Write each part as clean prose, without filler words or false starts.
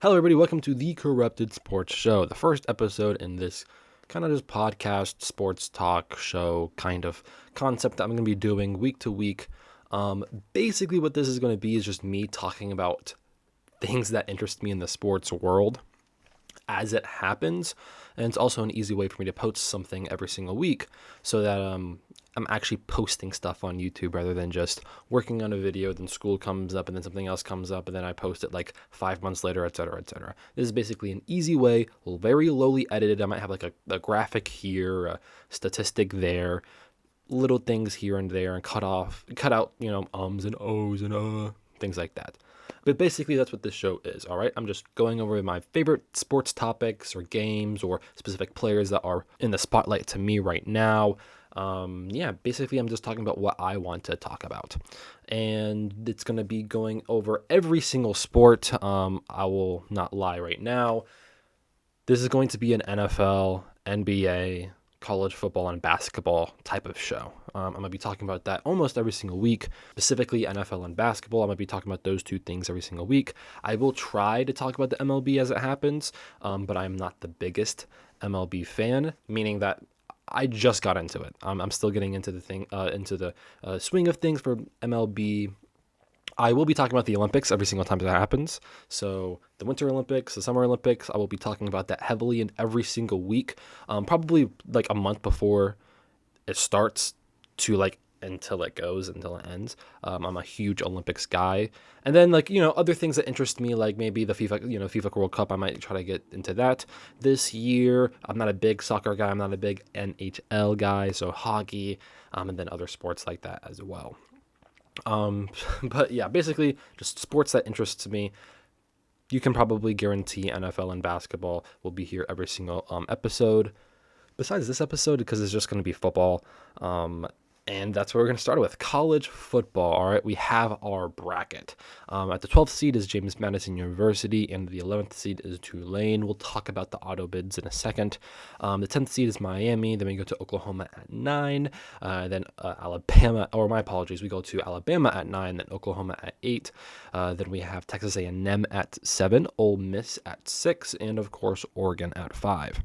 Hello, everybody. Welcome to the Corrupted Sports Show, the first episode in this kind of just podcast, sports talk show kind of concept that I'm going to be doing week to week. Basically, what this is going to be is just me talking about things that interest me in the sports world as it happens. And it's also an easy way for me to post something every single week so that I'm actually posting stuff on YouTube rather than just working on a video, then school comes up and then something else comes up and then I post it like 5 months later, etc., etc. This is basically an easy way, very lowly edited. I might have like a graphic here, a statistic there, little things here and there, and cut out, ums and ohs and things like that. But basically, that's what this show is, all right? I'm just going over my favorite sports topics or games or specific players that are in the spotlight to me right now. Basically, I'm just talking about what I want to talk about. And it's going to be going over every single sport. I will not lie right now. This is going to be an NFL, NBA, college football, and basketball type of show. I'm going to be talking about that almost every single week, specifically NFL and basketball. I'm going to be talking about those two things every single week. I will try to talk about the MLB as it happens, but I'm not the biggest MLB fan, meaning that I just got into it. I'm still getting into the swing of things for MLB. I will be talking about the Olympics every single time that happens. So the Winter Olympics, the Summer Olympics, I will be talking about that heavily in every single week, probably like a month before it starts to like until it ends. I'm a huge Olympics guy. And then other things that interest me, like maybe the FIFA World Cup, I might try to get into that this year. I'm not a big soccer guy. I'm not a big NHL guy. So hockey, and then other sports like that as well. But yeah, basically just sports that interests me. You can probably guarantee NFL and basketball will be here every single episode. Besides this episode, because it's just going to be football. And that's what we're going to start with. College football. All right, we have our bracket. At the 12th seed is James Madison University, and the 11th seed is Tulane. We'll talk about the auto bids in a second. The 10th seed is Miami. Then we go to Oklahoma at 9. Then Alabama, or my apologies, we go to Alabama at 9. Then Oklahoma at 8. Then we have Texas A&M at 7. Ole Miss at 6. And, of course, Oregon at 5.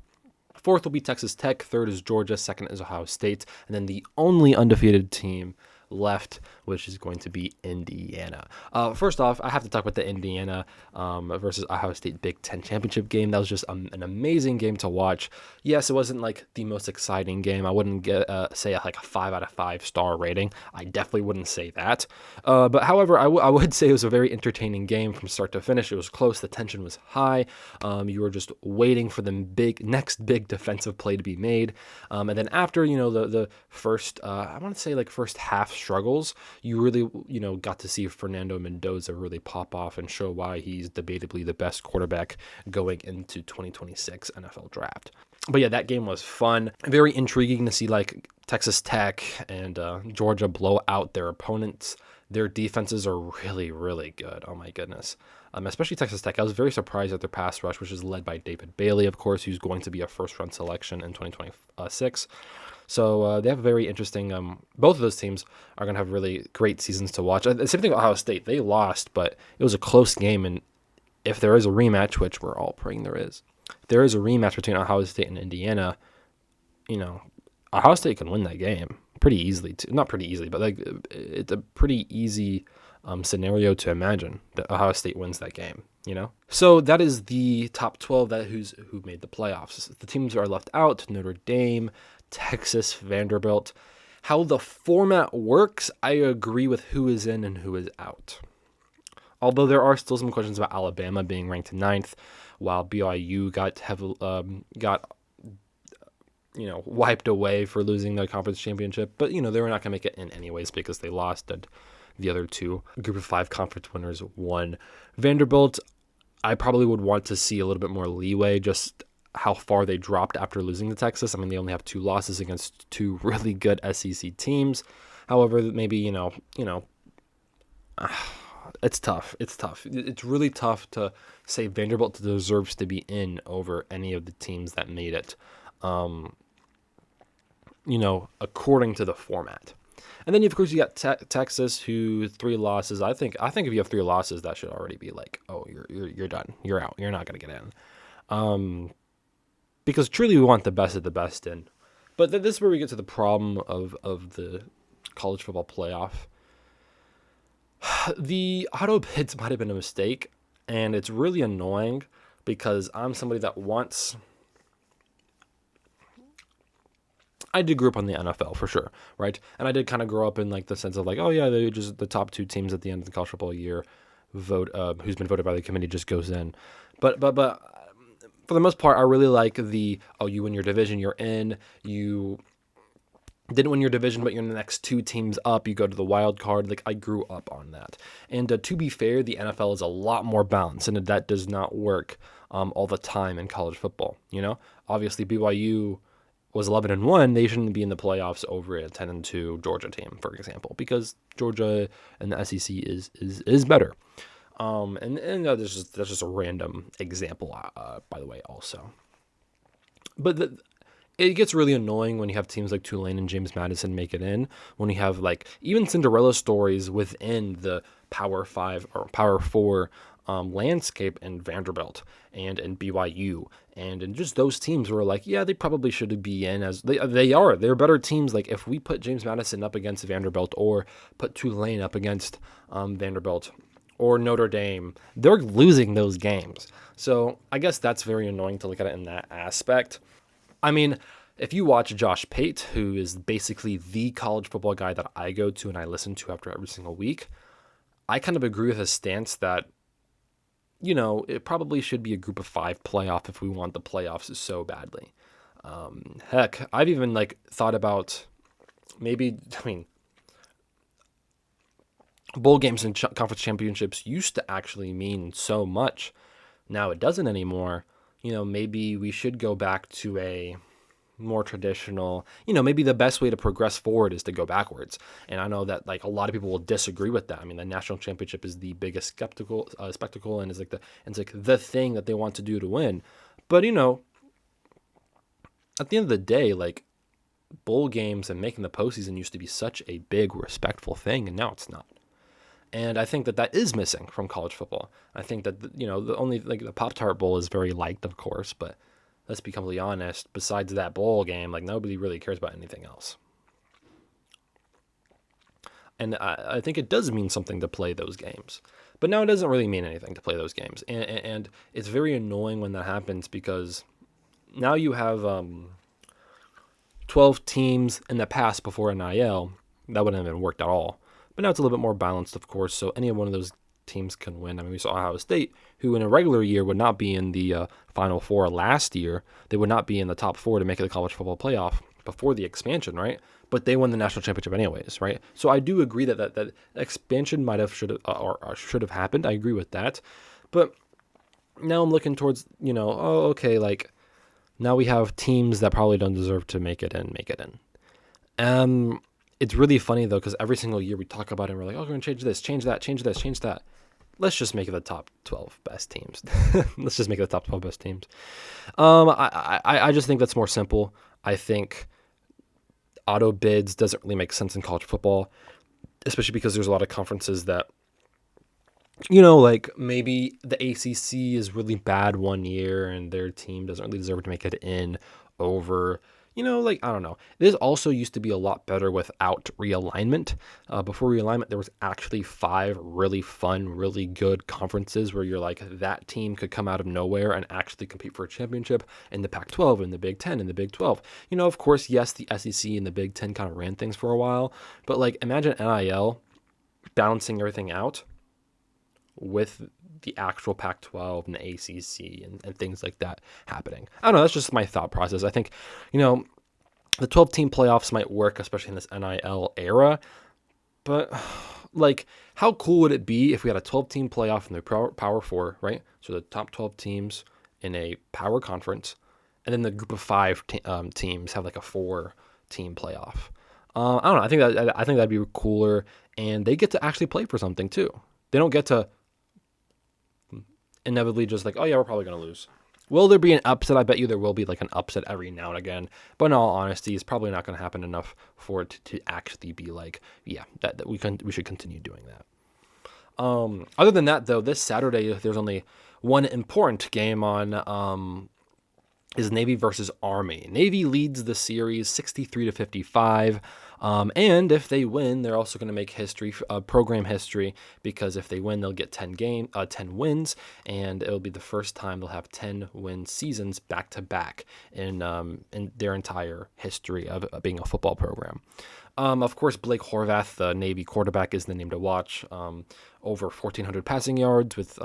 Fourth will be Texas Tech. Third is Georgia. Second is Ohio State. And then the only undefeated team left, which is going to be Indiana. First off, I have to talk about the Indiana versus Ohio State Big Ten championship game. That was just an amazing game to watch. Yes, it wasn't like the most exciting game. I wouldn't say like a 5 out of 5 star rating. I definitely wouldn't say that. But however, I would say it was a very entertaining game from start to finish. It was close. The tension was high. You were just waiting for the next big defensive play to be made. And then after, the first, I want to say like first half struggles, you really, got to see Fernando Mendoza really pop off and show why he's debatably the best quarterback going into 2026 NFL draft. But yeah, that game was fun. Very intriguing to see like Texas Tech and Georgia blow out their opponents. Their defenses are really, really good. Oh my goodness. Especially Texas Tech. I was very surprised at their pass rush, which is led by David Bailey, of course, who's going to be a first-round selection in 2026. So they have a very interesting, both of those teams are going to have really great seasons to watch. The same thing with Ohio State. They lost, but it was a close game. And if there is a rematch, which we're all praying there is a rematch between Ohio State and Indiana, Ohio State can win that game pretty easily. Not pretty easily, but like it's a pretty easy scenario to imagine that Ohio State wins that game. So that is the top 12 who made the playoffs. The teams that are left out: Notre Dame, Texas, Vanderbilt. How the format works, I agree with who is in and who is out. Although there are still some questions about Alabama being ranked 9th, while BYU got wiped away for losing their conference championship. But, they were not going to make it in anyways because they lost and the other two Group of 5 conference winners won. Vanderbilt, I probably would want to see a little bit more leeway, just how far they dropped after losing to Texas. I mean, they only have 2 losses against 2 really good SEC teams. However, maybe, it's tough. It's really tough to say Vanderbilt deserves to be in over any of the teams that made it, according to the format. And then, of course, you got Texas, who 3 losses. I think if you have 3 losses, that should already be like, oh, you're done. You're out. You're not going to get in. Because truly we want the best of the best in. But this is where we get to the problem of the college football playoff. The auto bids might have been a mistake, and it's really annoying because I'm somebody that wants... I did grow up on the NFL for sure, right? And I did kind of grow up in like the sense of like, oh yeah, they just the top 2 teams at the end of the college football year vote, who's been voted by the committee just goes in. But for the most part, I really like the, oh, you win your division, you're in. You didn't win your division, but you're in the next 2 teams up. You go to the wild card. Like, I grew up on that. And to be fair, the NFL is a lot more balanced, and that does not work all the time in college football. You know, obviously BYU was 11-1. They shouldn't be in the playoffs over a 10-2 Georgia team, for example, because Georgia and the SEC is better. And that's just a random example, by the way, also. But it gets really annoying when you have teams like Tulane and James Madison make it in, when you have like even Cinderella stories within the Power 5 or Power 4 landscape in Vanderbilt and in BYU and just those teams were like, yeah, they probably should be in, as they're better teams. Like if we put James Madison up against Vanderbilt or put Tulane up against Vanderbilt or Notre Dame, they're losing those games. So I guess that's very annoying to look at it in that aspect. I mean, if you watch Josh Pate, who is basically the college football guy that I go to and I listen to after every single week, I kind of agree with his stance that, you know, it probably should be a group of 5 playoff if we want the playoffs so badly. Heck, I've even like thought about maybe, bowl games and conference championships used to actually mean so much. Now it doesn't anymore. You know, maybe we should go back to a more traditional, you know, maybe the best way to progress forward is to go backwards. And I know that like a lot of people will disagree with that. I mean, the national championship is the biggest spectacle and is like the thing that they want to do to win. But, you know, at the end of the day, like bowl games and making the postseason used to be such a big, respectful thing, and now it's not. And I think that is missing from college football. I think that, you know, the only, like, the Pop-Tart Bowl is very liked, of course, but let's be completely honest, besides that bowl game, like, nobody really cares about anything else. And I think it does mean something to play those games. But now it doesn't really mean anything to play those games. And it's very annoying when that happens because now you have 12 teams in the past before NIL. That wouldn't have been worked at all. But now it's a little bit more balanced, of course, so any one of those teams can win. I mean, we saw Ohio State, who in a regular year would not be in the Final Four last year. They would not be in the top 4 to make it the college football playoff before the expansion, right? But they won the national championship anyways, right? So I do agree that expansion should have happened. I agree with that. But now I'm looking towards, you know, oh, okay, like now we have teams that probably don't deserve to make it in. It's really funny, though, because every single year we talk about it and we're like, oh, we're going to change this, change that, change this, change that. Let's just make it the top 12 best teams. Let's just make it the top 12 best teams. I just think that's more simple. I think auto bids doesn't really make sense in college football, especially because there's a lot of conferences that, you know, like maybe the ACC is really bad one year and their team doesn't really deserve to make it in over... You know, like, I don't know. This also used to be a lot better without realignment. Before realignment, there was actually 5 really fun, really good conferences where you're like, that team could come out of nowhere and actually compete for a championship in the Pac-12, in the Big 10, in the Big 12. You know, of course, yes, the SEC and the Big 10 kind of ran things for a while. But, like, imagine NIL balancing everything out with the actual Pac-12 and the ACC and things like that happening. I don't know, that's just my thought process. I think, you know, the 12-team playoffs might work, especially in this NIL era, but, like, how cool would it be if we had a 12-team playoff in the Power 4, right? So the top 12 teams in a power conference, and then the group of 5 teams have, like, a 4-team playoff. I don't know, I think that'd be cooler, and they get to actually play for something, too. They don't get to inevitably just like, oh yeah, we're probably going to lose. Will there be an upset? I bet you there will be like an upset every now and again. But in all honesty, it's probably not going to happen enough for it to actually be like, yeah, that we should continue doing that. Other than that, though, this Saturday there's only one important game on. Is Navy versus Army. Navy leads the series 63-55. And if they win, they're also going to make history, program history, because if they win, they'll get 10 wins, and it'll be the first time they'll have 10-win seasons back to back in their entire history of being a football program. Of course, Blake Horvath, the Navy quarterback, is the name to watch. Over 1,400 passing yards with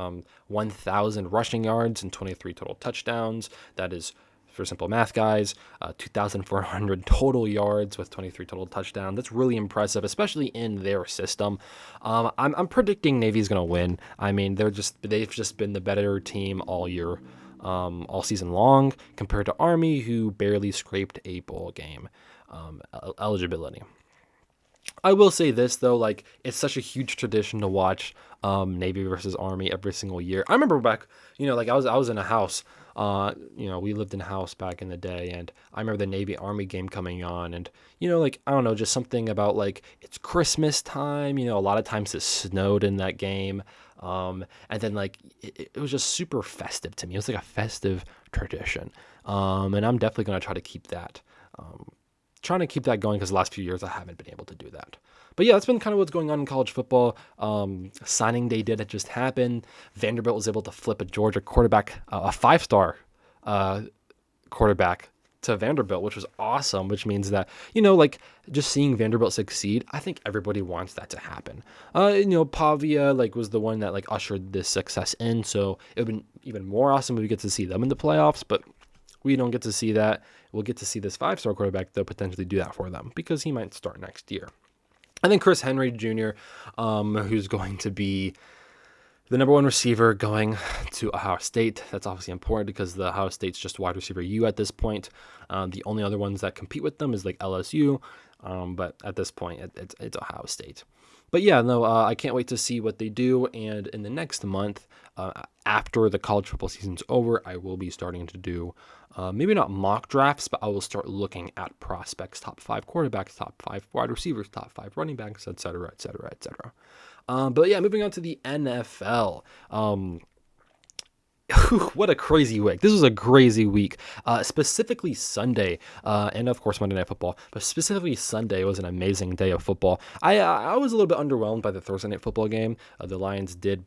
1,000 rushing yards and 23 total touchdowns. That is, for simple math, guys, 2,400 total yards with 23 total touchdowns. That's really impressive, especially in their system. I'm predicting Navy's going to win. I mean, they've just been the better team all year, all season long, compared to Army, who barely scraped a bowl game eligibility. I will say this though, like, it's such a huge tradition to watch Navy versus Army every single year. I remember back, like I was in a house, we lived in a house back in the day, and I remember the Navy Army game coming on, and like, I don't know, just something about like it's Christmas time. A lot of times it snowed in that game, and then like it was just super festive to me. It was like a festive tradition, and I'm definitely gonna try to keep that. Trying to keep that going because the last few years I haven't been able to do that. But yeah, that's been kind of what's going on in college football. Signing day did it just happen. Vanderbilt was able to flip a Georgia quarterback, a 5-star quarterback to Vanderbilt, which was awesome, which means that, like just seeing Vanderbilt succeed, I think everybody wants that to happen. Pavia was the one that like ushered this success in. So it would have been even more awesome if we get to see them in the playoffs, but we don't get to see that. We'll get to see this 5-star quarterback, though, potentially do that for them because he might start next year. And then Chris Henry Jr., who's going to be the number one receiver going to Ohio State. That's obviously important because the Ohio State's just wide receiver U at this point. The only other ones that compete with them is like LSU, but at this point, it's Ohio State. But yeah, no, I can't wait to see what they do. And in the next month, after the college football season's over, I will be starting to do maybe not mock drafts, but I will start looking at prospects, top 5 quarterbacks, top 5 wide receivers, top 5 running backs, et cetera, et cetera, et cetera. But yeah, moving on to the NFL. What a crazy week. This was a crazy week. Specifically Sunday, and of course Monday Night Football, but specifically Sunday was an amazing day of football. I was a little bit underwhelmed by the Thursday Night Football game. The Lions did,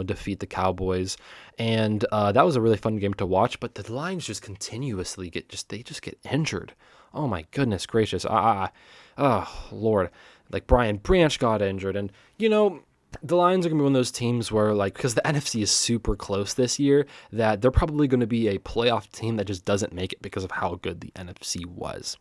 defeat the Cowboys, and that was a really fun game to watch, but the Lions just continuously get injured. Oh my goodness gracious. Oh Lord. Like Brian Branch got injured, and the Lions are going to be one of those teams where, like, because the NFC is super close this year, that they're probably going to be a playoff team that just doesn't make it because of how good the NFC was.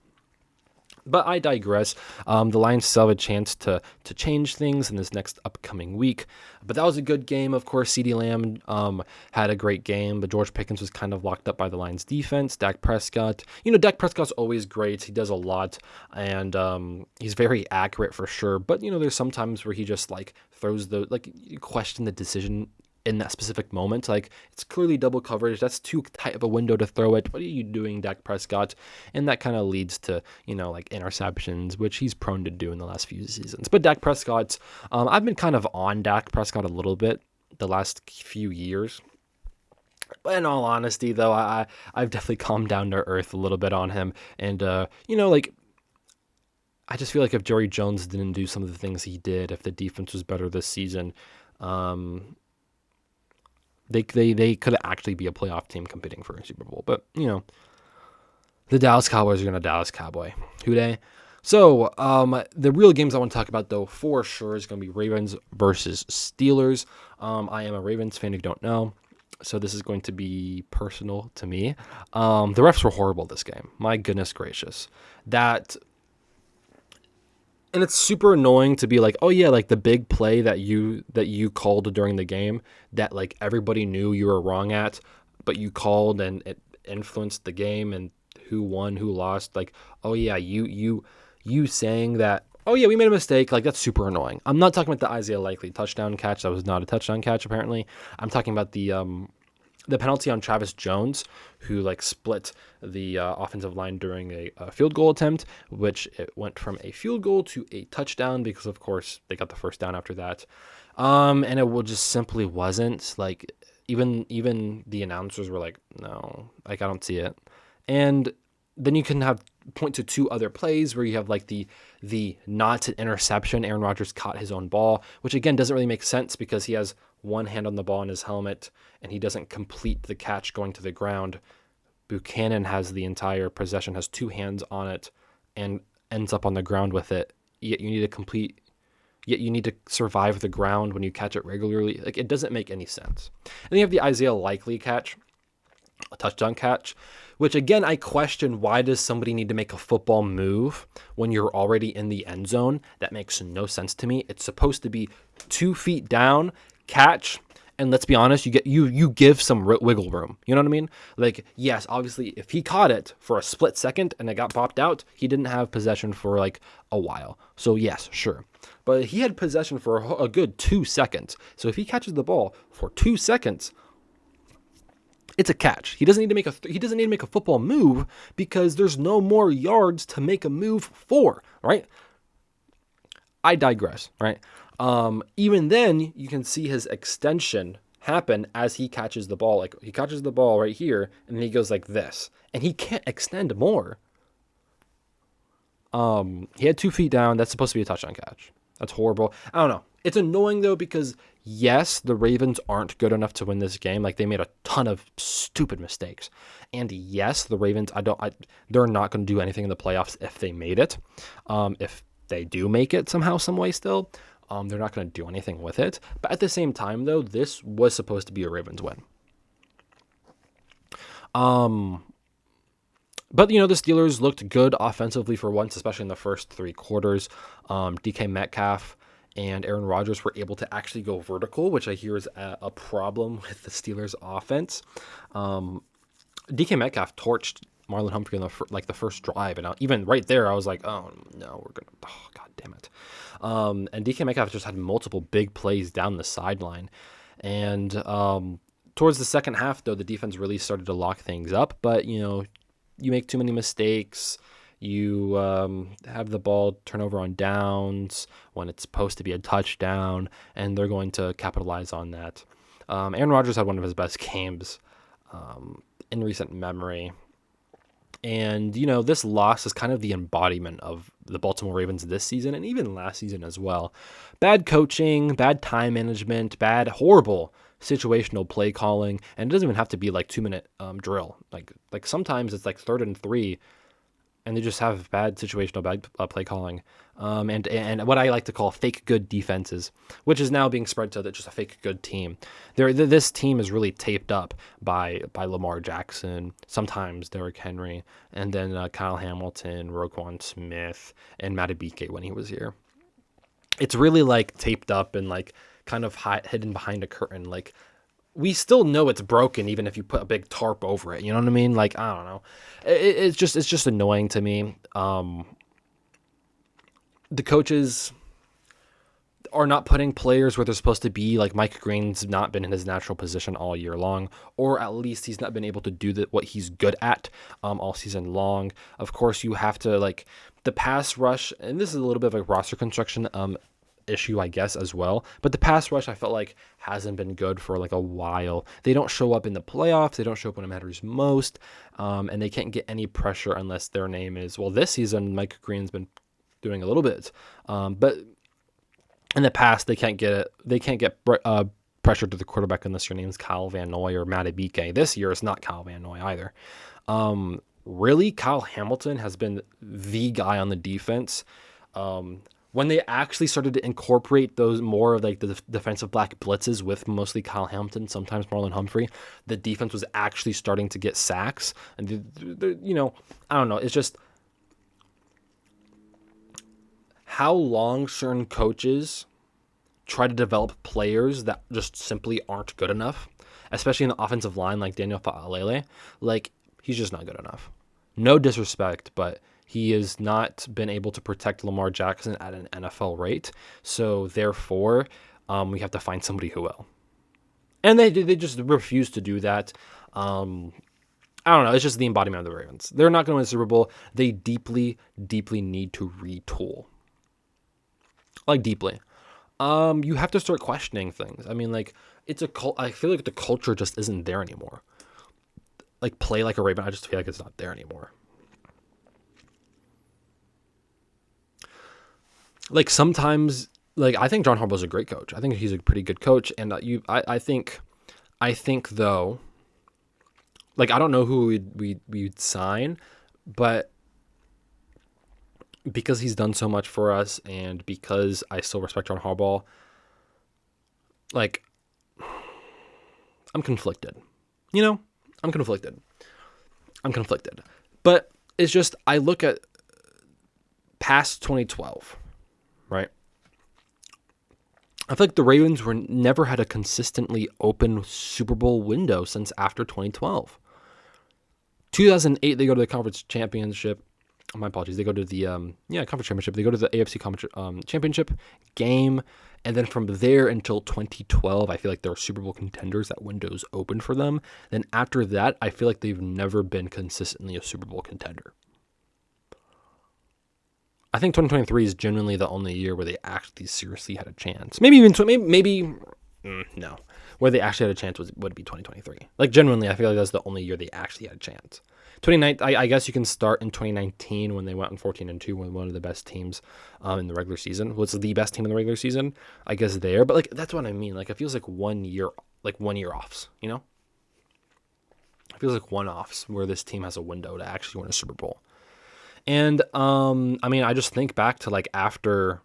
But I digress. The Lions still have a chance to change things in this next upcoming week. But that was a good game. Of course, CeeDee Lamb had a great game, but George Pickens was kind of locked up by the Lions defense. Dak Prescott, Dak Prescott's always great. He does a lot, and he's very accurate for sure. But, there's some times where he just, like, throws you question the decision in that specific moment. Like, it's clearly double coverage. That's too tight of a window to throw it. What are you doing, Dak Prescott? And that kind of leads to, like interceptions, which he's prone to do in the last few seasons. But Dak Prescott, I've been kind of on Dak Prescott a little bit the last few years. But in all honesty, though, I've definitely calmed down to earth a little bit on him. And, like, I just feel like if Jerry Jones didn't do some of the things he did, if the defense was better this season, they could actually be a playoff team competing for a Super Bowl. But, the Dallas Cowboys are going to Dallas Cowboy. Who dey? So, the real games I want to talk about, though, for sure, is going to be Ravens versus Steelers. I am a Ravens fan if you don't know, so this is going to be personal to me. The refs were horrible this game. My goodness gracious. And it's super annoying to be like, oh yeah, like the big play that you called during the game that like everybody knew you were wrong at, but you called and it influenced the game and who won, who lost. Like, oh yeah, you saying that, oh yeah, we made a mistake. Like, that's super annoying. I'm not talking about the Isaiah Likely touchdown catch. That was not a touchdown catch, apparently. I'm talking about the the penalty on Travis Jones, who like split the offensive line during a field goal attempt, which it went from a field goal to a touchdown because of course they got the first down after that. And it just simply wasn't like, even the announcers were like, no, like I don't see it. And then you can have point to two other plays where you have like the not an interception. Aaron Rodgers caught his own ball, which again doesn't really make sense because he has one hand on the ball in his helmet and he doesn't complete the catch going to the ground. Buchanan has the entire possession, has two hands on it, and ends up on the ground with it. Yet you need to survive the ground when you catch it regularly. Like, it doesn't make any sense. And then you have the Isaiah Likely catch, a touchdown catch, which again, I question, why does somebody need to make a football move when you're already in the end zone? That makes no sense to me. It's supposed to be 2 feet down, catch, and let's be honest, you give some wiggle room. You know what I mean? Like, yes, obviously, if he caught it for a split second and it got popped out, he didn't have possession for like a while. So yes, sure. But he had possession for a good 2 seconds. So if he catches the ball for 2 seconds, it's a catch. He doesn't need to make a football move because there's no more yards to make a move for, right? I digress, right? Even then, you can see his extension happen as he catches the ball. Like, he catches the ball right here, and then he goes like this, and he can't extend more. He had 2 feet down. That's supposed to be a touchdown catch. That's horrible. I don't know. It's annoying though because yes, the Ravens aren't good enough to win this game. Like, they made a ton of stupid mistakes, and yes, the Ravens. They're not going to do anything in the playoffs if they made it. If they do make it somehow, some way, still, they're not going to do anything with it. But at the same time, though, this was supposed to be a Ravens win. But, the Steelers looked good offensively for once, especially in the first 3 quarters. DK Metcalf and Aaron Rodgers were able to actually go vertical, which I hear is a problem with the Steelers offense. DK Metcalf torched Marlon Humphrey in the first drive. And even right there, I was like, oh, no, God damn it. And DK Metcalf just had multiple big plays down the sideline. And towards the second half, though, the defense really started to lock things up. But, you make too many mistakes. You have the ball turnover on downs when it's supposed to be a touchdown, and they're going to capitalize on that. Aaron Rodgers had one of his best games in recent memory. And, this loss is kind of the embodiment of the Baltimore Ravens this season and even last season as well. Bad coaching, bad time management, horrible situational play calling, and it doesn't even have to be like 2-minute drill. Like sometimes it's like 3rd and 3, and they just have bad play calling, and what I like to call fake good defenses, which is now being spread to just a fake good team. This team is really taped up by Lamar Jackson, sometimes Derrick Henry, and then Kyle Hamilton, Roquan Smith, and Madubuike when he was here. It's really like taped up and like kind of hidden behind a curtain. Like, we still know it's broken even if you put a big tarp over it. You know what I mean? Like, I don't know. It's just annoying to me. The coaches are not putting players where they're supposed to be. Like, Mike Green's not been in his natural position all year long, or at least he's not been able to do what he's good at all season long. Of course, you have to, like, the pass rush, and this is a little bit of a roster construction issue, I guess, as well. But the pass rush, I felt like, hasn't been good for like a while. They don't show up in the playoffs. They don't show up when it matters most. And they can't get any pressure unless their name is, well, this season, Mike Green's been doing a little bit. But in the past, they can't get pressure to the quarterback unless your name's Kyle Van Noy or Madubuike. This year, it's not Kyle Van Noy either. Really, Kyle Hamilton has been the guy on the defense. When they actually started to incorporate those more of like the defensive black blitzes with mostly Kyle Hamilton, sometimes Marlon Humphrey, the defense was actually starting to get sacks. And, I don't know. It's just how long certain coaches try to develop players that just simply aren't good enough, especially in the offensive line like Daniel Fa'alele. Like, he's just not good enough. No disrespect, but he has not been able to protect Lamar Jackson at an NFL rate. So therefore, we have to find somebody who will. And they just refuse to do that. I don't know. It's just the embodiment of the Ravens. They're not going to win the Super Bowl. They deeply, deeply need to retool. Like, deeply. You have to start questioning things. I mean, like, it's a cult. I feel like the culture just isn't there anymore. Like, play like a Raven. I just feel like it's not there anymore. Like, sometimes, like, I think John Harbaugh's a great coach. I think he's a pretty good coach. And I think though, like, I don't know who we'd sign, but because he's done so much for us and because I still respect John Harbaugh, like, I'm conflicted. You know, I'm conflicted. But it's just, I look at past 2012, right? I feel like the Ravens never had a consistently open Super Bowl window since after 2012. 2008, they go to the conference championship. My apologies. They go to the conference championship. They go to the AFC conference championship game, and then from there until 2012, I feel like there are Super Bowl contenders. That window's open for them. Then after that, I feel like they've never been consistently a Super Bowl contender. I think 2023 is genuinely the only year where they actually seriously had a chance. Maybe even no, where they actually had a chance would be 2023. Like, genuinely, I feel like that's the only year they actually had a chance. 2019, I guess you can start in 2019 when they went on 14-2, when one of the best teams in the regular season was the best team in the regular season. I guess there, but like, that's what I mean. Like, it feels like 1 year offs. You know, it feels like one offs where this team has a window to actually win a Super Bowl. And I mean, I just think back to like after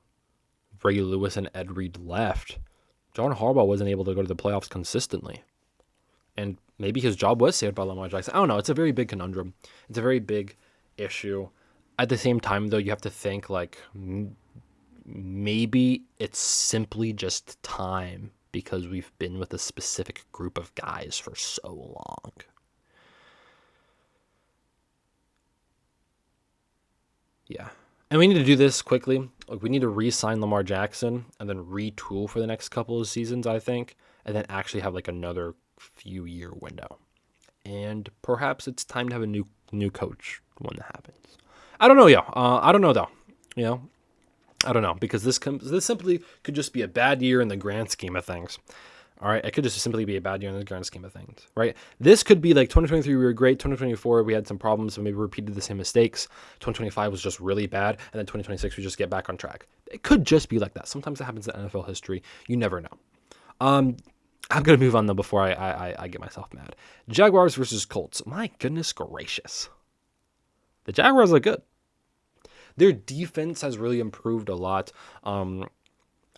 Ray Lewis and Ed Reed left, John Harbaugh wasn't able to go to the playoffs consistently. And maybe his job was saved by Lamar Jackson. I don't know. It's a very big conundrum. It's a very big issue. At the same time, though, you have to think like maybe it's simply just time because we've been with a specific group of guys for so long. Yeah. And we need to do this quickly. Like, we need to re-sign Lamar Jackson and then retool for the next couple of seasons, I think, and then actually have like another few year window. And perhaps it's time to have a new coach when that happens. I don't know, I don't know though. You know, I don't know, because this simply could just be a bad year in the grand scheme of things. All right, it could just simply be a bad year in the grand scheme of things, right? This could be like 2023, we were great. 2024, we had some problems, so maybe repeated the same mistakes. 2025 was just really bad, and then 2026, we just get back on track. It could just be like that. Sometimes it happens in NFL history. You never know. I'm going to move on, though, before I get myself mad. Jaguars versus Colts. My goodness gracious. The Jaguars look good. Their defense has really improved a lot.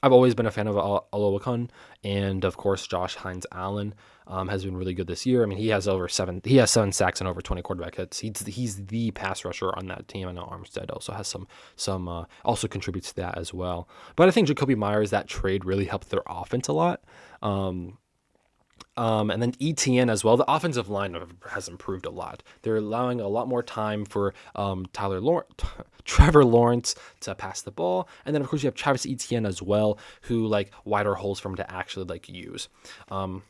I've always been a fan of Aloakun, and of course Josh Hines Allen has been really good this year. I mean, he has 7 sacks and over 20 quarterback hits. He's the pass rusher on that team. I know Armstead also has some also contributes to that as well. But I think Jacoby Myers, that trade really helped their offense a lot. And then ETN as well. The offensive line has improved a lot. They're allowing a lot more time for Trevor Lawrence to pass the ball. And then, of course, you have Travis Etienne as well, who, like, wider holes for him to actually, like, use. But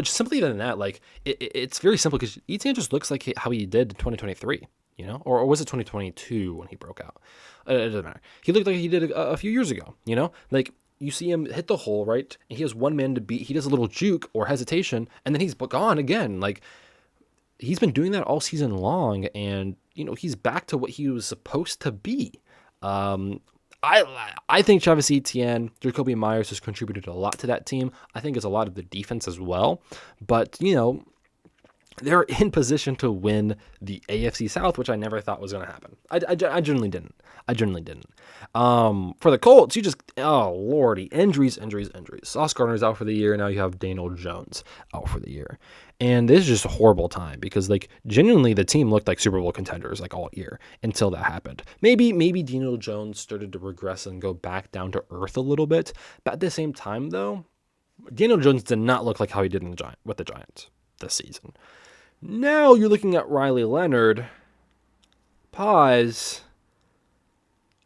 simply than that, like, it's very simple because Etienne just looks like how he did in 2023, you know? Or was it 2022 when he broke out? It doesn't matter. He looked like he did a few years ago, you know? Like, you see him hit the hole, right? And he has one man to beat. He does a little juke or hesitation, and then he's gone again. Like, he's been doing that all season long, and, you know, he's back to what he was supposed to be. I think Travis Etienne, Jacoby Myers has contributed a lot to that team. I think it's a lot of the defense as well. But, you know, they're in position to win the AFC South, which I never thought was going to happen. I generally didn't. For the Colts, oh lordy, injuries. Sauce Gardner's out for the year. Now you have Daniel Jones out for the year. And this is just a horrible time because, like, genuinely the team looked like Super Bowl contenders like all year until that happened. Maybe Daniel Jones started to regress and go back down to earth a little bit. But at the same time, though, Daniel Jones did not look like how he did with the Giants this season. Now you're looking at Riley Leonard, pause,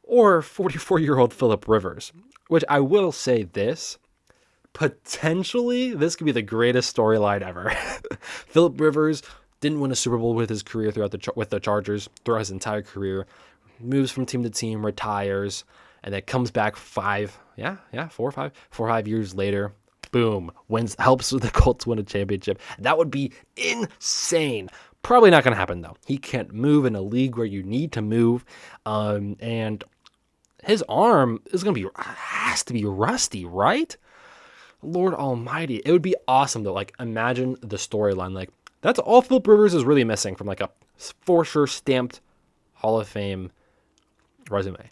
or 44-year-old Phillip Rivers, which I will say this, potentially this could be the greatest storyline ever. Phillip Rivers didn't win a Super Bowl with his career with the Chargers throughout his entire career. Moves from team to team, retires, and then comes back 4 or 5 years later. Boom, helps the Colts win a championship. That would be insane. Probably not going to happen though. He can't move in a league where you need to move, and his arm has to be rusty, right? Lord Almighty, it would be awesome though. Like, imagine the storyline. Like, that's all Phillip Rivers is really missing from like a for sure stamped Hall of Fame resume.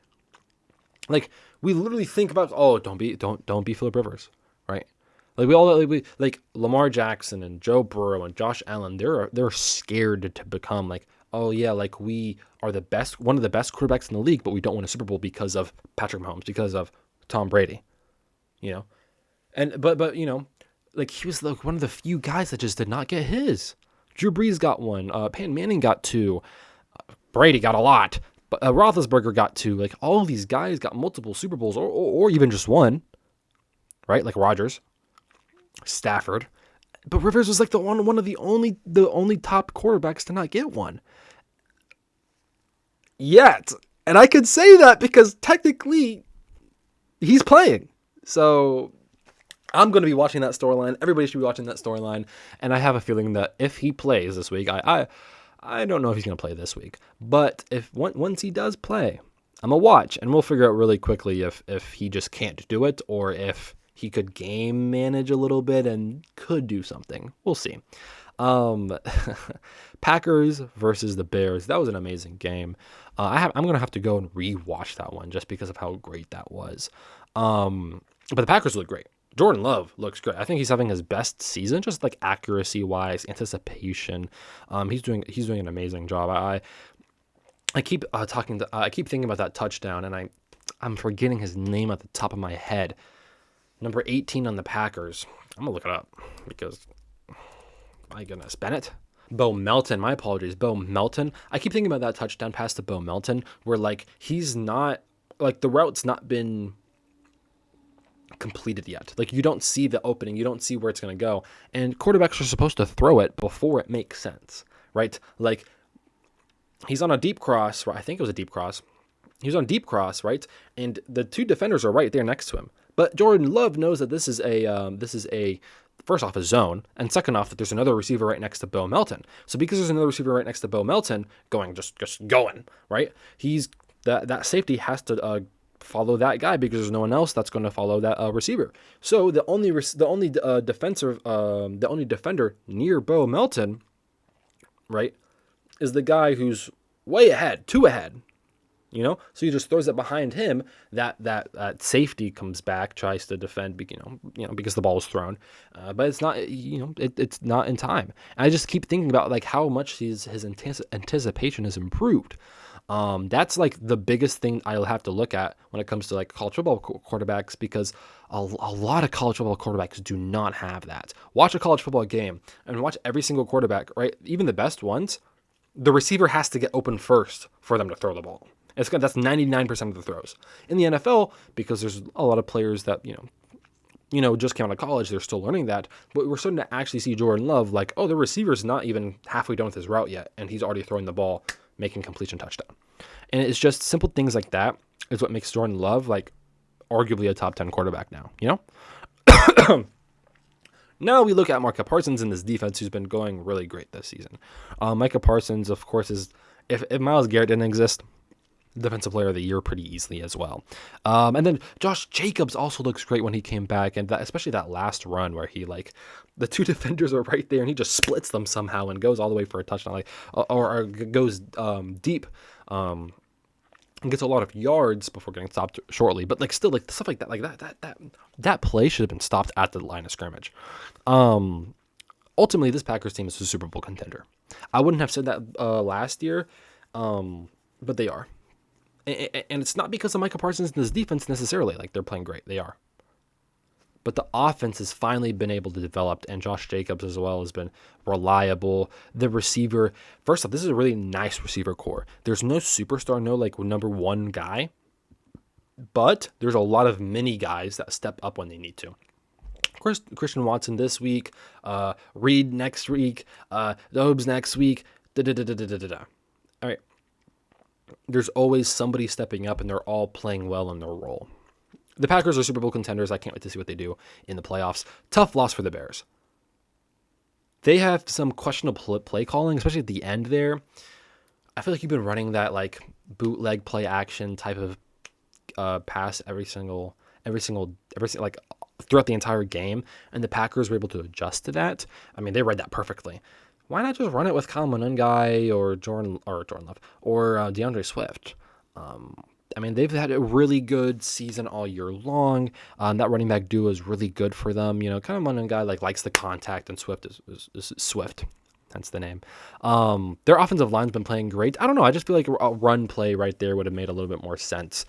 Like, we literally think about, don't be Phillip Rivers, right? Like, like Lamar Jackson and Joe Burrow and Josh Allen, they're scared to become like, oh yeah, like we are one of the best quarterbacks in the league, but we don't win a Super Bowl because of Patrick Mahomes, because of Tom Brady, you know. And but like, he was like one of the few guys that just did not get his. Drew Brees got one. Peyton Manning got two. Brady got a lot. But Roethlisberger got two. Like, all these guys got multiple Super Bowls, or even just one, right? Like Rodgers, Stafford. But Rivers was like one of the only top quarterbacks to not get one yet. And I could say that because technically he's playing. So I'm going to be watching that storyline. Everybody should be watching that storyline. And I have a feeling that if he plays this week, I don't know if he's going to play this week, but once he does play, I'm going to watch, and we'll figure out really quickly if he just can't do it, or if he could game manage a little bit and could do something. We'll see. Packers versus the Bears. That was an amazing game. I'm going to have to go and rewatch that one just because of how great that was. But the Packers look great. Jordan Love looks great. I think he's having his best season, just like accuracy wise, anticipation. He's doing an amazing job. I keep I keep thinking about that touchdown, and I'm forgetting his name at the top of my head. Number 18 on the Packers. I'm gonna look it up because, my goodness, Bennett. Bo Melton, my apologies, Bo Melton. I keep thinking about that touchdown pass to Bo Melton, where like he's not, like, the route's not been completed yet. Like, you don't see the opening, you don't see where it's going to go, and quarterbacks are supposed to throw it before it makes sense, right? Like, he's on a deep cross, I think it was a deep cross. He was on deep cross, right? And the two defenders are right there next to him. But Jordan Love knows that this is a first off, a zone, and second off, that there's another receiver right next to Bo Melton. So because there's another receiver right next to Bo Melton just going, right? That safety has to follow that guy because there's no one else that's going to follow that receiver. So the only defender near Bo Melton, right, is the guy who's way ahead, two ahead. You know, so he just throws it behind him. That safety comes back, tries to defend, because the ball was thrown, but it's not, it's not in time. And I just keep thinking about like how much his anticipation has improved. That's like the biggest thing I'll have to look at when it comes to like college football quarterbacks, because a lot of college football quarterbacks do not have that. Watch a college football game and watch every single quarterback, right? Even the best ones, the receiver has to get open first for them to throw the ball. That's 99% of the throws. In the NFL, because there's a lot of players that, just came out of college, they're still learning that, but we're starting to actually see Jordan Love, like, the receiver's not even halfway done with his route yet, and he's already throwing the ball, making completion touchdown. And it's just simple things like that is what makes Jordan Love, like, arguably a top 10 quarterback now, Now we look at Micah Parsons in this defense, who's been going really great this season. Micah Parsons, of course, is, if Myles Garrett didn't exist, Defensive Player of the Year pretty easily as well. And then Josh Jacobs also looks great when he came back, and especially that last run where he, like, the two defenders are right there and he just splits them somehow and goes all the way for a touchdown, like, or goes deep, and gets a lot of yards before getting stopped shortly. But like, still, like, stuff like that play should have been stopped at the line of scrimmage. Ultimately, this Packers team is a Super Bowl contender. I wouldn't have said that last year, but they are. And it's not because of Micah Parsons and his defense necessarily. Like, they're playing great. They are. But the offense has finally been able to develop, and Josh Jacobs as well has been reliable. The receiver, first off, this is a really nice receiver core. There's no superstar, no, like, number one guy. But there's a lot of mini guys that step up when they need to. Christian Watson this week, Reed next week, Dobbs next week. All right. There's always somebody stepping up, and they're all playing well in their role. The Packers are Super Bowl contenders. I can't wait to see what they do in the playoffs. Tough loss for the Bears. They have some questionable play calling, especially at the end there. I feel like you've been running that like bootleg play action type of pass every single like throughout the entire game, and the Packers were able to adjust to that. I mean, they read that perfectly. Why not just run it with Kyle Monungai or Jordan Love or DeAndre Swift? I mean, they've had a really good season all year long. That running back duo is really good for them. You know, kind of Monungai like likes the contact, and Swift is Swift. Hence the name. Their offensive line's been playing great. I don't know. I just feel like a run play right there would have made a little bit more sense.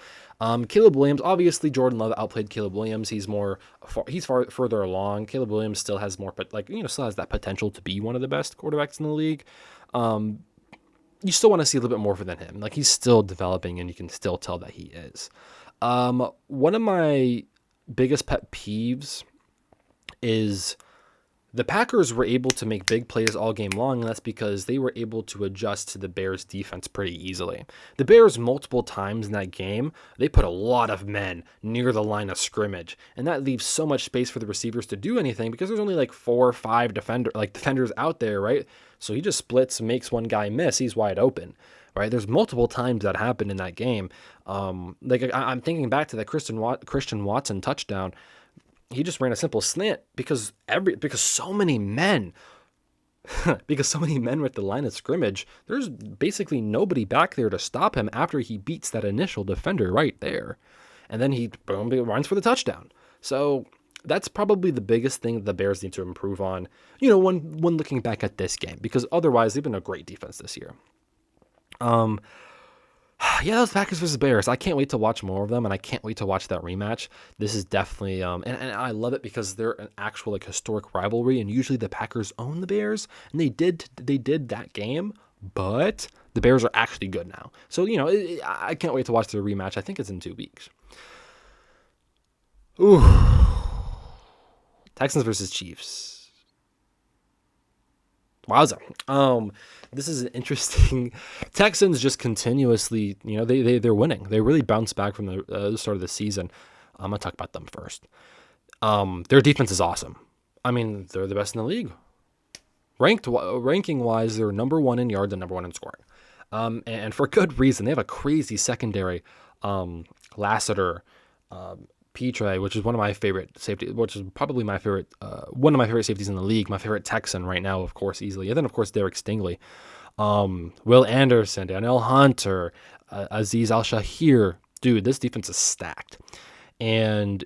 Caleb Williams, obviously Jordan Love outplayed Caleb Williams. He's further along. Caleb Williams still has more, but still has that potential to be one of the best quarterbacks in the league. You still want to see a little bit more than him. Like, he's still developing, and you can still tell that he is. One of my biggest pet peeves is the Packers were able to make big plays all game long, and that's because they were able to adjust to the Bears' defense pretty easily. The Bears, multiple times in that game, they put a lot of men near the line of scrimmage, and that leaves so much space for the receivers to do anything because there's only like 4 or 5 defenders out there, right? So he just splits, makes one guy miss, he's wide open, right? There's multiple times that happened in that game. I'm thinking back to that Christian Watson touchdown. He just ran a simple slant because so many men were at the line of scrimmage. There's basically nobody back there to stop him after he beats that initial defender right there. And then he runs for the touchdown. So that's probably the biggest thing the Bears need to improve on, when looking back at this game, because otherwise they've been a great defense this year. Yeah, those Packers versus Bears. I can't wait to watch more of them, and I can't wait to watch that rematch. This is definitely, and I love it because they're an actual historic rivalry, and usually the Packers own the Bears, and they did that game, but the Bears are actually good now. So I can't wait to watch the rematch. I think it's in 2 weeks. Ooh, Texans versus Chiefs. Wowza. This is an interesting. Texans just continuously, they're winning. They really bounced back from the start of the season. I'm gonna talk about them first. Their defense is awesome. I mean, they're the best in the league. Ranking wise, they're number 1 in yards and number 1 in scoring. And for good reason. They have a crazy secondary. Lassiter, Petre, which is one of my favorite safety, which is probably my favorite, one of my favorite safeties in the league. My favorite Texan right now, of course, easily. And then, of course, Derek Stingley, Will Anderson, Danielle Hunter, Aziz Al-Shahir. Dude, this defense is stacked. And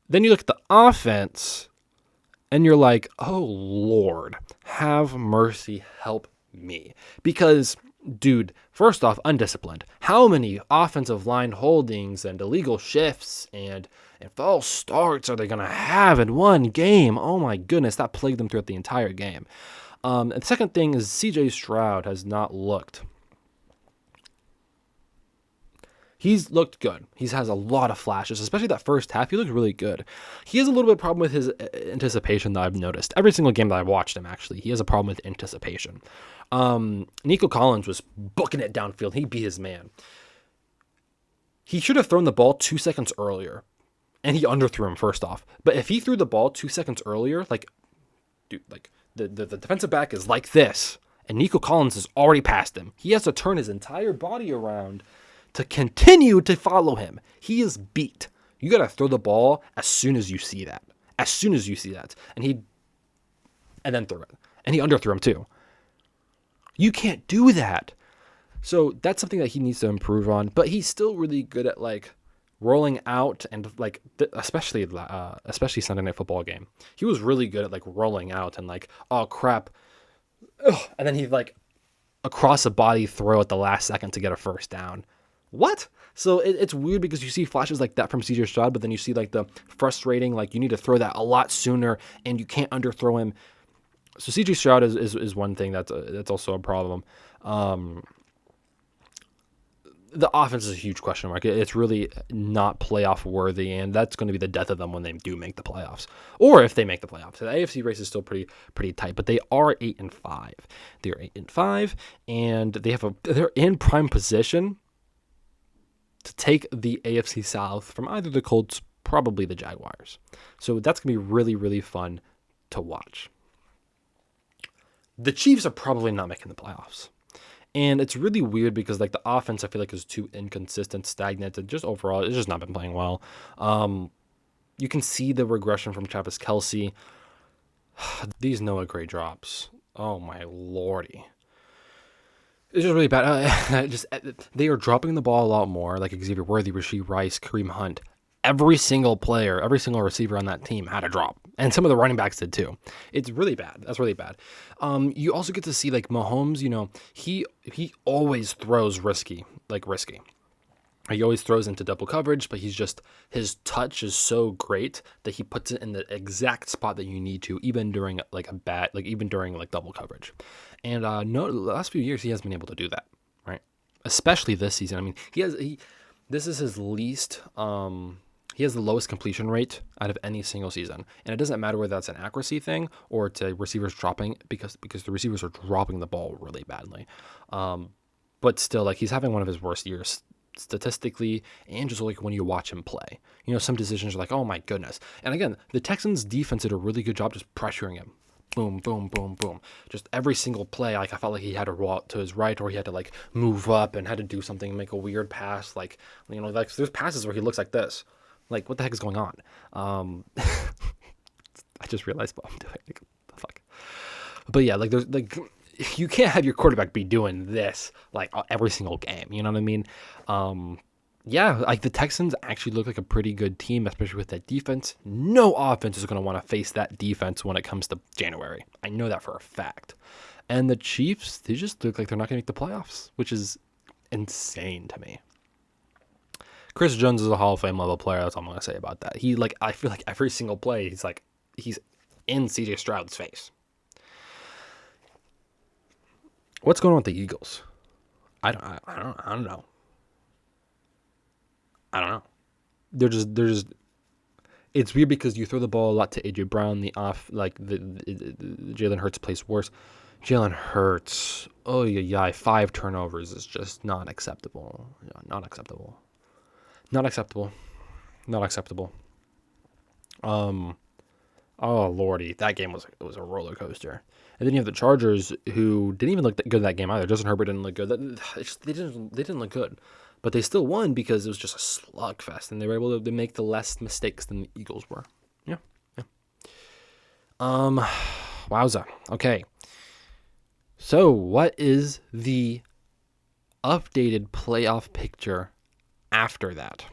then you look at the offense, and you're like, oh, Lord, have mercy, help me. Because, dude, first off, undisciplined. How many offensive line holdings and illegal shifts and false starts are they going to have in one game? Oh my goodness, that plagued them throughout the entire game. And the second thing is CJ Stroud has not looked. He's looked good. He has a lot of flashes, especially that first half. He looked really good. He has a little bit of problem with his anticipation that I've noticed. Every single game that I watched him, actually, he has a problem with anticipation. Nico Collins was booking it downfield. He beat his man. He should have thrown the ball 2 seconds earlier, and he underthrew him first off. But if he threw the ball 2 seconds earlier, the defensive back is like this, and Nico Collins has already passed him. He has to turn his entire body around to continue to follow him. He is beat. You got to throw the ball as soon as you see that. And then throw it. And he underthrew him too. You can't do that. So that's something that he needs to improve on. But he's still really good at rolling out and especially Sunday Night Football game. He was really good at rolling out and oh crap. Ugh. And then he across the body throw at the last second to get a first down. What? So it's weird because you see flashes like that from CJ Stroud, but then you see the frustrating, you need to throw that a lot sooner and you can't underthrow him. So CJ Stroud is one thing that's also a problem. the offense is a huge question mark. It's really not playoff worthy, and that's going to be the death of them when they do make the playoffs, or if they make the playoffs. The AFC race is still pretty tight, but they are 8-5. They're 8-5, and they're in prime position to take the AFC South from either the Colts, probably the Jaguars. So that's going to be really, really fun to watch. The Chiefs are probably not making the playoffs. And it's really weird because like the offense I feel like is too inconsistent, stagnant, and just overall it's just not been playing well. You can see the regression from Travis Kelce. These Noah Gray drops. Oh my lordy. It's just really bad. They are dropping the ball a lot more, like Xavier Worthy, Rashee Rice, Kareem Hunt. Every single player, every single receiver on that team had a drop. And some of the running backs did too. It's really bad. That's really bad. You also get to see like Mahomes, he always throws risky. He always throws into double coverage, but his touch is so great that he puts it in the exact spot that you need to, even during even during double coverage. And the last few years he has been able to do that, right? Especially this season. I mean, this is his least. He has the lowest completion rate out of any single season, and it doesn't matter whether that's an accuracy thing or it's a receivers dropping because the receivers are dropping the ball really badly. But still, like he's having one of his worst years statistically, and just like when you watch him play, some decisions are like, oh my goodness. And again, the Texans defense did a really good job just pressuring him. Boom, boom, boom, boom. Just every single play, like I felt like he had to roll out to his right, or he had to like move up and had to do something, make a weird pass. Like there's passes where he looks like this. Like, what the heck is going on? I just realized what I'm doing. Like, the fuck. But yeah, there's you can't have your quarterback be doing this every single game. You know what I mean? Yeah, the Texans actually look like a pretty good team, especially with that defense. No offense is going to want to face that defense when it comes to January. I know that for a fact. And the Chiefs, they just look like they're not going to make the playoffs, which is insane to me. Chris Jones is a Hall of Fame level player. That's all I'm going to say about that. I feel like every single play, he's in CJ Stroud's face. What's going on with the Eagles? I don't know. I don't know. They're just. It's weird because you throw the ball a lot to AJ Brown. The Jalen Hurts plays worse. Jalen Hurts, 5 turnovers is just not acceptable. Yeah, not acceptable. Oh lordy, that game was a roller coaster. And then you have the Chargers, who didn't even look that good in that game either. Justin Herbert didn't look good. They didn't look good, but they still won because it was just a slugfest, and they were able to make the less mistakes than the Eagles were. Yeah. Wowza. Okay. So, what is the updated playoff picture after that?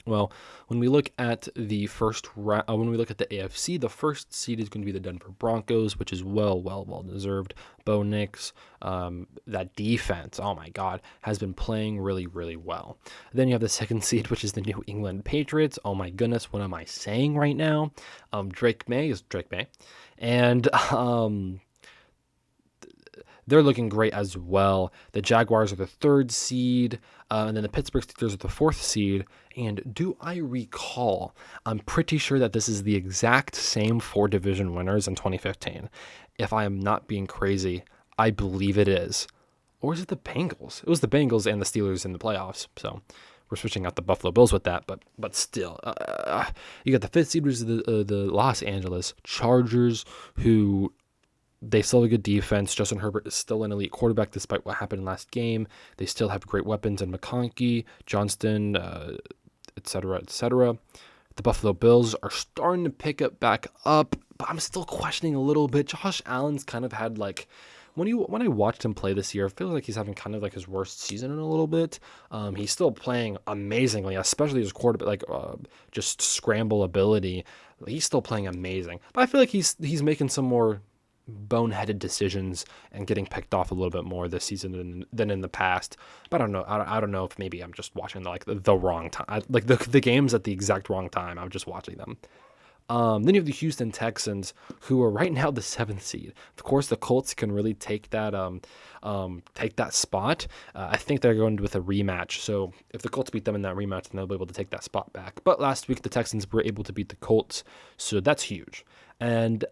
Well, when we look at the first round, when we look at the AFC, the first seed is going to be the Denver Broncos, which is well deserved. Bo Nix, that defense, oh my God, has been playing really, really well. Then you have the second seed, which is the New England Patriots. Oh my goodness, what am I saying right now? Drake May is Drake May, and they're looking great as well. The Jaguars are the third seed, and then the Pittsburgh Steelers are the fourth seed. And do I recall, I'm pretty sure that this is the exact same 4 division winners in 2015. If I am not being crazy, I believe it is. Or is it the Bengals? It was the Bengals and the Steelers in the playoffs. So we're switching out the Buffalo Bills with that, but still. You got the fifth seed, which is the Los Angeles Chargers, who... They still have a good defense. Justin Herbert is still an elite quarterback despite what happened last game. They still have great weapons in McConkey, Johnston, et cetera, et cetera. The Buffalo Bills are starting to pick it back up, but I'm still questioning a little bit. Josh Allen's kind of had when I watched him play this year, I feel like he's having kind of his worst season in a little bit. He's still playing amazingly, especially his quarterback, just scramble ability. He's still playing amazing, but I feel like he's making some more boneheaded decisions and getting picked off a little bit more this season than in the past. But I don't know. I don't know if maybe I'm just watching the wrong time, the games at the exact wrong time. I'm just watching them. Then you have the Houston Texans, who are right now the 7th seed. Of course, the Colts can really take that spot. I think they're going with a rematch. So if the Colts beat them in that rematch, then they'll be able to take that spot back. But last week, the Texans were able to beat the Colts, so that's huge. And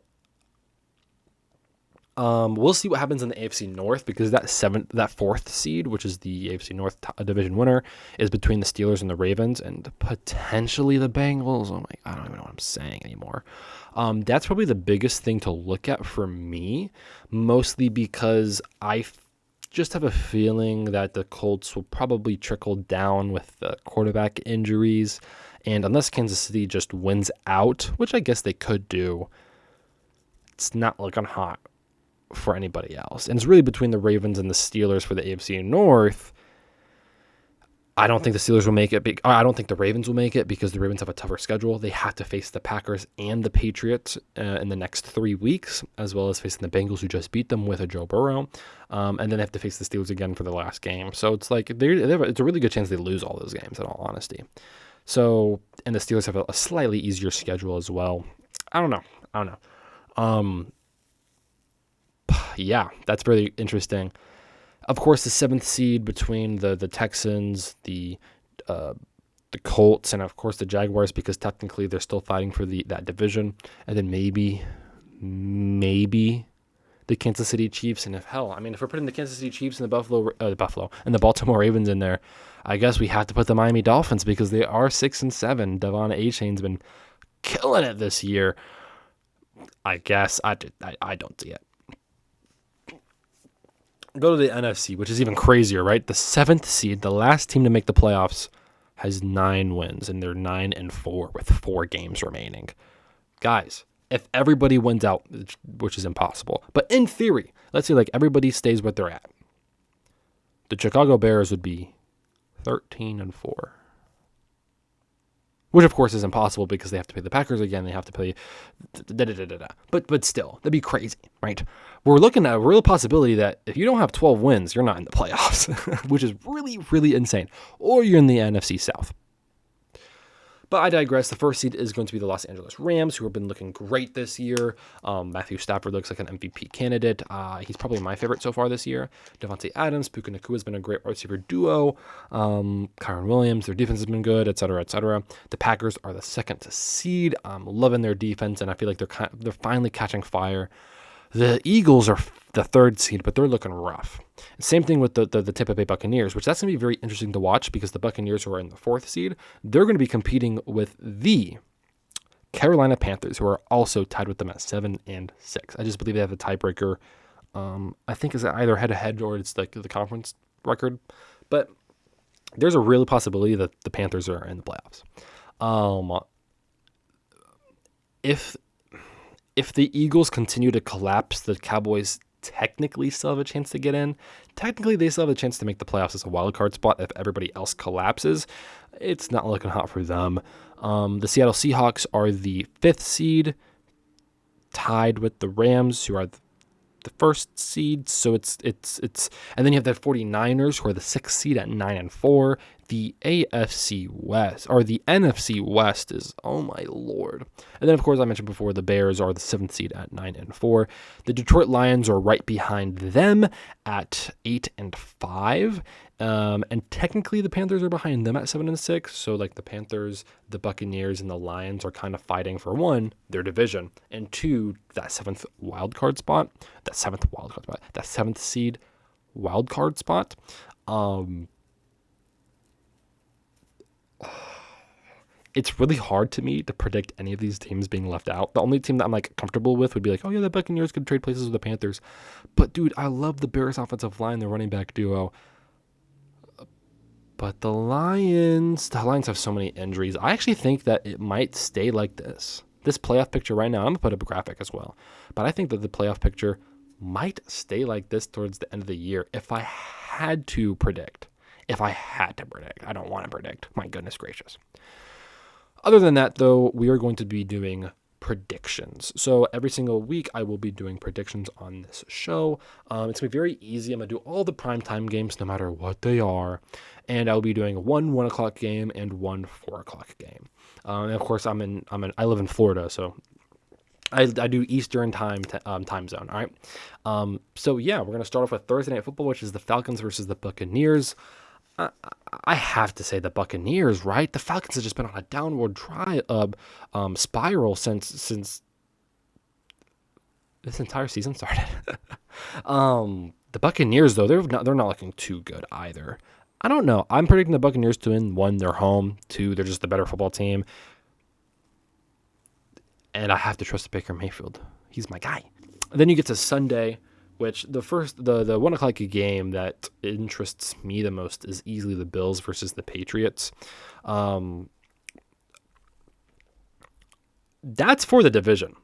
we'll see what happens in the AFC North, because that 4th seed, which is the AFC North division winner, is between the Steelers and the Ravens and potentially the Bengals. Oh my, I don't even know what I'm saying anymore. That's probably the biggest thing to look at for me, mostly because I just have a feeling that the Colts will probably trickle down with the quarterback injuries, and unless Kansas City just wins out, which I guess they could do, it's not looking hot for anybody else. And it's really between the Ravens and the Steelers for the AFC North. I don't think the Steelers will make it. I don't think the Ravens will make it, because the Ravens have a tougher schedule. They have to face the Packers and the Patriots in the next 3 weeks, as well as facing the Bengals, who just beat them with a Joe Burrow. And then they have to face the Steelers again for the last game. So it's like it's a really good chance they lose all those games, in all honesty. So, and the Steelers have a slightly easier schedule as well. I don't know. Yeah, that's really interesting. Of course, the 7th seed between the Texans, the Colts, and of course the Jaguars, because technically they're still fighting for that division. And then maybe the Kansas City Chiefs. And if we're putting the Kansas City Chiefs and the Baltimore Ravens in there, I guess we have to put the Miami Dolphins, because they are 6-7. Devon Achane's been killing it this year. I guess I don't see it. Go to the NFC, which is even crazier, right? The 7th seed, the last team to make the playoffs, has 9 wins, and they're 9-4 with 4 games remaining. Guys, if everybody wins out, which is impossible, but in theory, let's say like everybody stays what they're at, the Chicago Bears would be 13-4. Which, of course, is impossible, because they have to play the Packers again. They have to play But still, that'd be crazy, right? We're looking at a real possibility that if you don't have 12 wins, you're not in the playoffs, which is really, really insane. Or you're in the NFC South. But I digress. The 1st seed is going to be the Los Angeles Rams, who have been looking great this year. Matthew Stafford looks like an MVP candidate. He's probably my favorite so far this year. Devontae Adams, Puka Nacua has been a great receiver duo. Kyron Williams, their defense has been good, et cetera, et cetera. The Packers are the 2nd seed. I'm loving their defense, and I feel like they're finally catching fire. The Eagles are the 3rd seed, but they're looking rough. Same thing with the Tampa Bay Buccaneers, which that's going to be very interesting to watch, because the Buccaneers, who are in the 4th seed, they're going to be competing with the Carolina Panthers, who are also tied with them at 7-6. I just believe they have a tiebreaker. I think it's either head-to-head or it's like the conference record. But there's a real possibility that the Panthers are in the playoffs. If the Eagles continue to collapse, the Cowboys technically still have a chance to get in. Technically, they still have a chance to make the playoffs as a wild card spot if everybody else collapses. It's not looking hot for them. The Seattle Seahawks are the 5th seed, tied with the Rams, who are the 1st seed. So it's and then you have the 49ers, who are the 6th seed at 9-4. The AFC West, or the NFC West, is, oh my lord. And then, of course, I mentioned before, the Bears are the 7th seed at 9-4. The Detroit Lions are right behind them at 8-5. And technically, the Panthers are behind them at 7-6. So, like, the Panthers, the Buccaneers, and the Lions are kind of fighting for, 1, their division, and 2, that 7th wildcard spot. That 7th seed wildcard spot. It's really hard to me to predict any of these teams being left out. The only team that I'm like comfortable with would be like, oh yeah, the Buccaneers could trade places with the Panthers. But dude, I love the Bears offensive line, the running back duo. But the Lions have so many injuries. I actually think that it might stay like this. This playoff picture right now, I'm going to put up a graphic as well. But I think that the playoff picture might stay like this towards the end of the year if I had to predict. I don't want to predict. My goodness gracious. Other than that, though, we are going to be doing predictions. So every single week, I will be doing predictions on this show. It's going to be very easy. I'm going to do all the primetime games, no matter what they are. And I'll be doing one 1 o'clock game and one 4 o'clock game. And of course, I live in Florida, so I do Eastern time zone. All right. So yeah, we're gonna start off with Thursday Night Football, which is the Falcons versus the Buccaneers. I have to say the Buccaneers, right? The Falcons have just been on a downward spiral since this entire season started. The Buccaneers, though, they're not looking too good either. I don't know. I'm predicting the Buccaneers to win. 1, they're home. 2, they're just the better football team. And I have to trust Baker Mayfield. He's my guy. Then you get to Sunday, which the 1 o'clock game that interests me the most is easily the Bills versus the Patriots. That's for the division.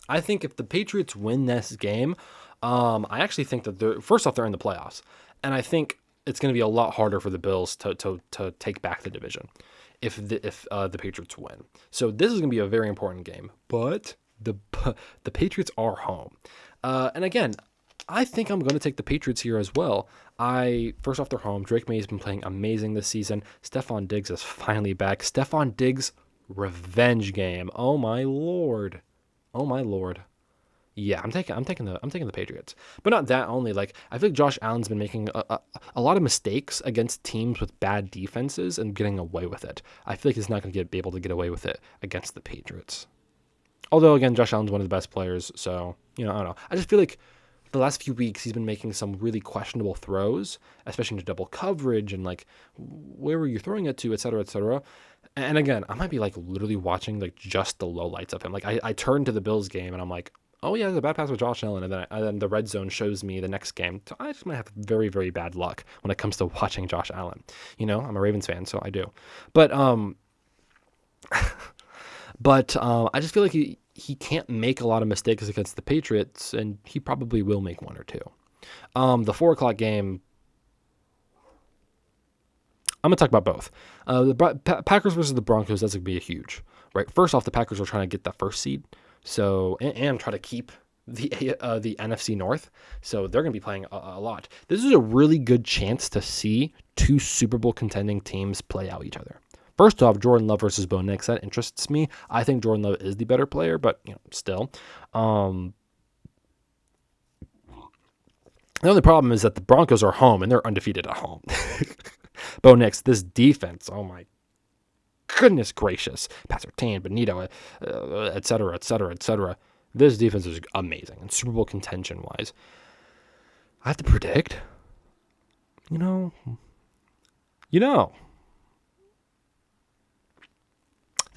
I think if the Patriots win this game, I actually think that they're in the playoffs, and I think it's going to be a lot harder for the Bills to take back the division if the Patriots win. So this is going to be a very important game. But the Patriots are home, and again, I think I'm going to take the Patriots here as well. First off, they're home. Drake May has been playing amazing this season. Stephon Diggs is finally back. Stephon Diggs revenge game. Oh my lord. Yeah, I'm taking the Patriots, but not that only. Like, I feel like Josh Allen's been making a lot of mistakes against teams with bad defenses and getting away with it. I feel like he's not going to be able to get away with it against the Patriots. Although again, Josh Allen's one of the best players, so I don't know. I just feel like the last few weeks he's been making some really questionable throws, especially into double coverage and like where were you throwing it to, et cetera, et cetera. And again, I might be like literally watching like just the lowlights of him. Like I turned to the Bills game and I'm like, oh yeah, there's a bad pass with Josh Allen, and then the red zone shows me the next game. So I just might have very, very bad luck when it comes to watching Josh Allen. I'm a Ravens fan, so I do. But I just feel like he can't make a lot of mistakes against the Patriots, and he probably will make one or two. The 4 o'clock game, I'm going to talk about both. The Packers versus the Broncos, that's going to be a huge, right? First off, the Packers are trying to get that first seed, so and try to keep the NFC North, so they're going to be playing a lot. This is a really good chance to see two Super Bowl contending teams play out each other. First off, Jordan Love versus Bo Nix, that interests me. I think Jordan Love is the better player, but still. The only problem is that the Broncos are home and they're undefeated at home. Bo Nix, this defense, oh my goodness gracious. Pat Surtain, Benito, et cetera, et cetera, et cetera. This defense is amazing, and Super Bowl contention-wise. I have to predict, the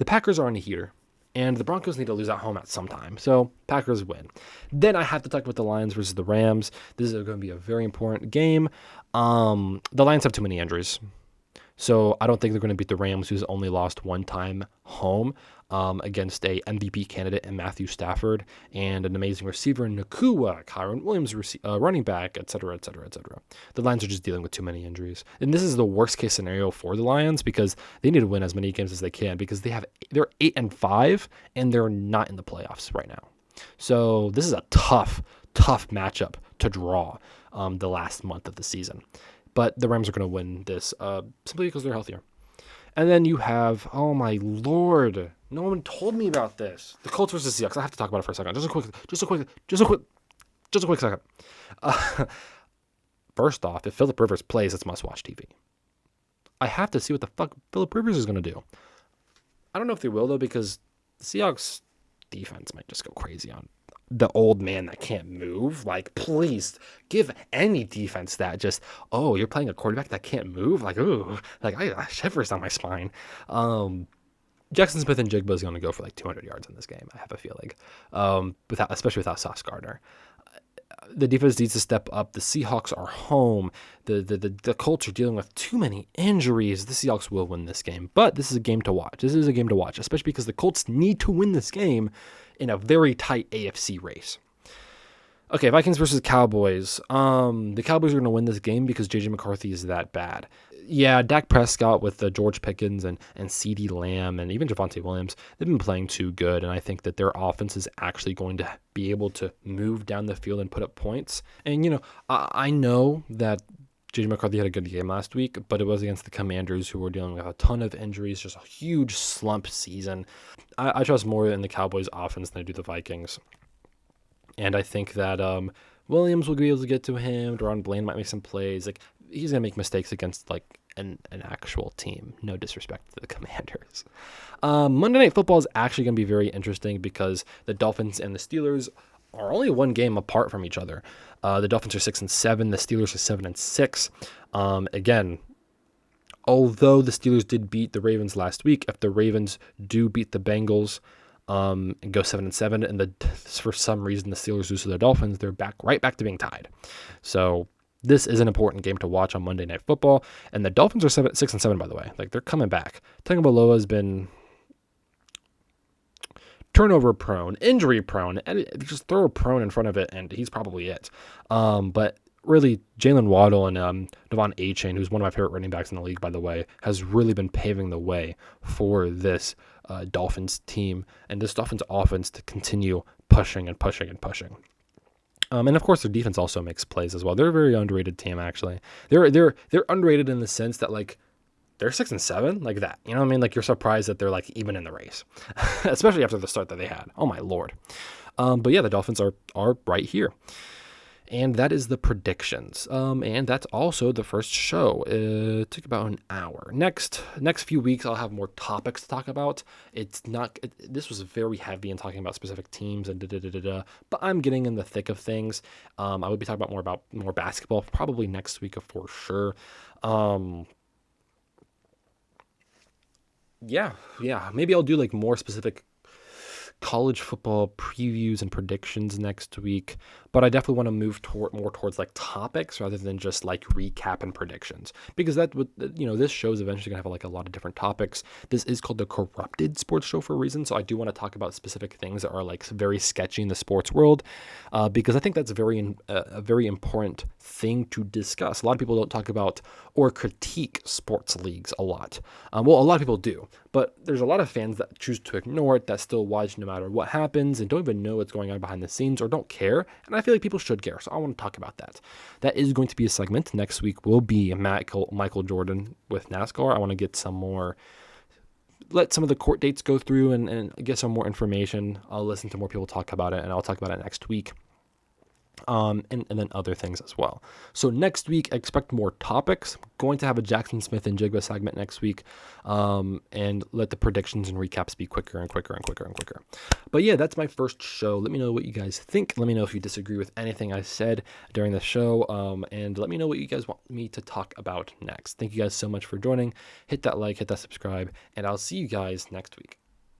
Packers are on a heater, and the Broncos need to lose at home at some time. So Packers win. Then I have to talk about the Lions versus the Rams. This is going to be a very important game. The Lions have too many injuries, so I don't think they're going to beat the Rams, who's only lost one time home against a MVP candidate in Matthew Stafford and an amazing receiver in Nakua, Kyron Williams, running back, et cetera, et cetera, et cetera. The Lions are just dealing with too many injuries. And this is the worst case scenario for the Lions because they need to win as many games as they can because they're 8-5 and they're not in the playoffs right now. So this is a tough matchup to draw the last month of the season. But the Rams are going to win this simply because they're healthier. And then you have, oh my lord, no one told me about this. The Colts versus Seahawks. I have to talk about it for a second. Just a quick second. First off, if Phillip Rivers plays, it's must-watch TV. I have to see what the fuck Phillip Rivers is going to do. I don't know if they will, though, because the Seahawks defense might just go crazy on the old man that can't move. Like, please give any defense that just, oh, you're playing a quarterback that can't move. Like, ooh, like I shivers down my spine. Jackson Smith and Jigba is going to go for like 200 yards in this game. I have a feeling, especially without Sauce Gardner. The defense needs to step up. The Seahawks are home. The Colts are dealing with too many injuries. The Seahawks will win this game, but this is a game to watch. Especially because the Colts need to win this game in a very tight AFC race. Okay, Vikings versus Cowboys. The Cowboys are going to win this game because J.J. McCarthy is that bad. Yeah, Dak Prescott with George Pickens and CeeDee Lamb and even Javonte Williams, they've been playing too good, and I think that their offense is actually going to be able to move down the field and put up points. And, I know that J.J. McCarthy had a good game last week, but it was against the Commanders, who were dealing with a ton of injuries, just a huge slump season. I trust more in the Cowboys offense than I do the Vikings. And I think that Williams will be able to get to him. Deron Bland might make some plays. Like, he's going to make mistakes against like an actual team. No disrespect to the Commanders. Monday Night Football is actually going to be very interesting because the Dolphins and the Steelers are only one game apart from each other. The Dolphins are 6-7. The Steelers are 7-6. Again, although the Steelers did beat the Ravens last week, if the Ravens do beat the Bengals and go 7-7, and for some reason the Steelers lose to the Dolphins, they're right back to being tied. So this is an important game to watch on Monday Night Football. And the Dolphins are 6-7, by the way. Like, they're coming back. Tagovailoa has been turnover prone, injury prone, and just throw a prone in front of it, and he's probably it. But really, Jalen Waddle and Devon Achane, who's one of my favorite running backs in the league, by the way, has really been paving the way for this Dolphins team and this Dolphins offense to continue pushing and pushing and pushing. And of course, their defense also makes plays as well. They're a very underrated team, actually. They're underrated in the sense that, like, they're 6-7, like that. You know what I mean? Like, you're surprised that they're like even in the race, especially after the start that they had. Oh my Lord. But yeah, the Dolphins are right here. And that is the predictions. And that's also the first show. It took about an hour. Next few weeks, I'll have more topics to talk about. This was very heavy in talking about specific teams and but I'm getting in the thick of things. I will be talking about more basketball probably next week for sure. Yeah. Maybe I'll do like more specific college football previews and predictions next week, but I definitely want to move more towards like topics rather than just like recap and predictions, because that would, this show is eventually gonna have like a lot of different topics. This is called the Corrupted Sports Show for a reason, so I do want to talk about specific things that are like very sketchy in the sports world, because I think that's a very important thing to discuss. A lot of people don't talk about or critique sports leagues a lot. A lot of people do, but there's a lot of fans that choose to ignore it, that still watch no matter what happens and don't even know what's going on behind the scenes or don't care. And I feel like people should care. So I want to talk about that. That is going to be a segment. Next week will be Michael Jordan with NASCAR. I want to get let some of the court dates go through and get some more information. I'll listen to more people talk about it, and I'll talk about it next week. And then other things as well. So next week, expect more topics. I'm going to have a Jackson Smith and Jigba segment next week, and let the predictions and recaps be quicker and quicker and quicker and quicker. But yeah, that's my first show. Let me know what you guys think. Let me know if you disagree with anything I said during the show, and let me know what you guys want me to talk about next. Thank you guys so much for joining. Hit that like, hit that subscribe, and I'll see you guys next week.